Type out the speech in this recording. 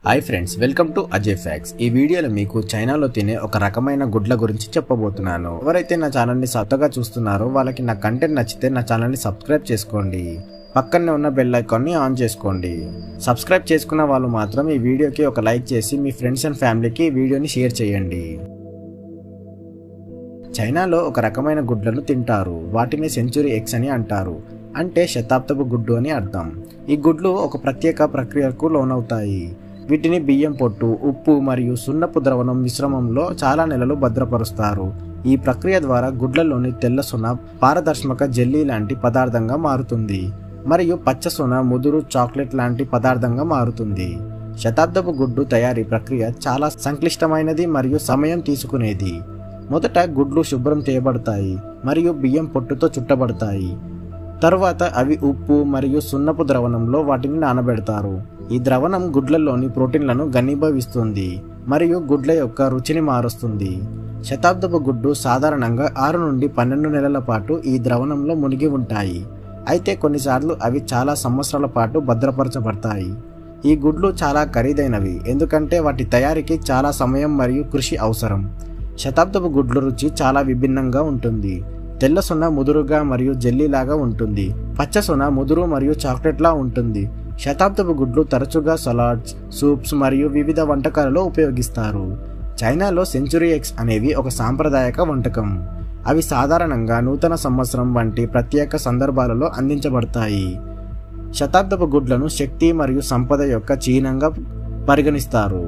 Hi friends, welcome to Ajay facts. ఈ వీడియోలో మీకు చైనాలో తినే ఒక రకమైన గుడ్ల గురించి చెప్పబోతున్నాను. ఎవరైతే నా ఛానల్ని కొత్తగా చూస్తున్నారో వాళ్ళకి నా కంటెంట్ నచ్చితే నా ఛానల్ని సబ్స్క్రైబ్ చేసుకోండి. పక్కనే ఉన్న బెల్ ఐకాన్ని ఆన్ చేసుకోండి. సబ్స్క్రైబ్ చేసుకున్న వాళ్ళు మాత్రం ఈ వీడియోకి ఒక లైక్ చేసి మీ ఫ్రెండ్స్ అండ్ ఫ్యామిలీకి ఈ వీడియోని షేర్ చేయండి. చైనాలో ఒక రకమైన గుడ్లను తింటారు. వాటిని సెంచురీ ఎగ్స్ అని అంటారు. అంటే శతాబ్దపు గుడ్డు అని అర్థం. ఈ గుడ్లు ఒక ప్రత్యేక ప్రక్రియకు లోనవుతాయి. వీటిని బియ్యం పొట్టు, ఉప్పు మరియు సున్నపు ద్రవణం మిశ్రమంలో చాలా నెలలు భద్రపరుస్తారు. ఈ ప్రక్రియ ద్వారా గుడ్లలోని తెల్ల సొన పారదర్శక జెల్లీ లాంటి పదార్థంగా మారుతుంది మరియు పచ్చ సొన ముదురు చాక్లెట్ లాంటి పదార్థంగా మారుతుంది. శతాబ్దపు గుడ్డు తయారీ ప్రక్రియ చాలా సంక్లిష్టమైనది మరియు సమయం తీసుకునేది. మొదట గుడ్లు శుభ్రం చేయబడతాయి మరియు బియ్యం పొట్టుతో చుట్టబడతాయి. తరువాత అవి ఉప్పు మరియు సున్నపు ద్రవణంలో వాటిని నానబెడతారు. ఈ ద్రవణం గుడ్లలోని ప్రోటీన్లను ఘనీభవిస్తుంది మరియు గుడ్ల యొక్క రుచిని మారుస్తుంది. శతాబ్దపు గుడ్డు సాధారణంగా 6 నుండి 12 నెలల పాటు ఈ ద్రవణంలో మునిగి ఉంటాయి. అయితే కొన్నిసార్లు అవి చాలా సంవత్సరాల పాటు భద్రపరచబడతాయి. ఈ గుడ్లు చాలా ఖరీదైనవి ఎందుకంటే వాటి తయారీకి చాలా సమయం మరియు కృషి అవసరం. శతాబ్దపు గుడ్ల రుచి చాలా విభిన్నంగా ఉంటుంది. తెల్ల సొన ముదురుగా మరియు జెల్లీలాగా ఉంటుంది. పచ్చ సొన ముదురు మరియు చాక్లెట్లా ఉంటుంది. శతాబ్దపు గుడ్లు తరచుగా సలాడ్స్, సూప్స్ మరియు వివిధ వంటకాలలో ఉపయోగిస్తారు. చైనాలో సెంచురీ ఎగ్స్ అనేవి ఒక సాంప్రదాయక వంటకం. అవి సాధారణంగా నూతన సంవత్సరం వంటి ప్రత్యేక సందర్భాలలో అందించబడతాయి. శతాబ్దపు గుడ్లను శక్తి మరియు సంపద యొక్క చిహ్నంగా పరిగణిస్తారు.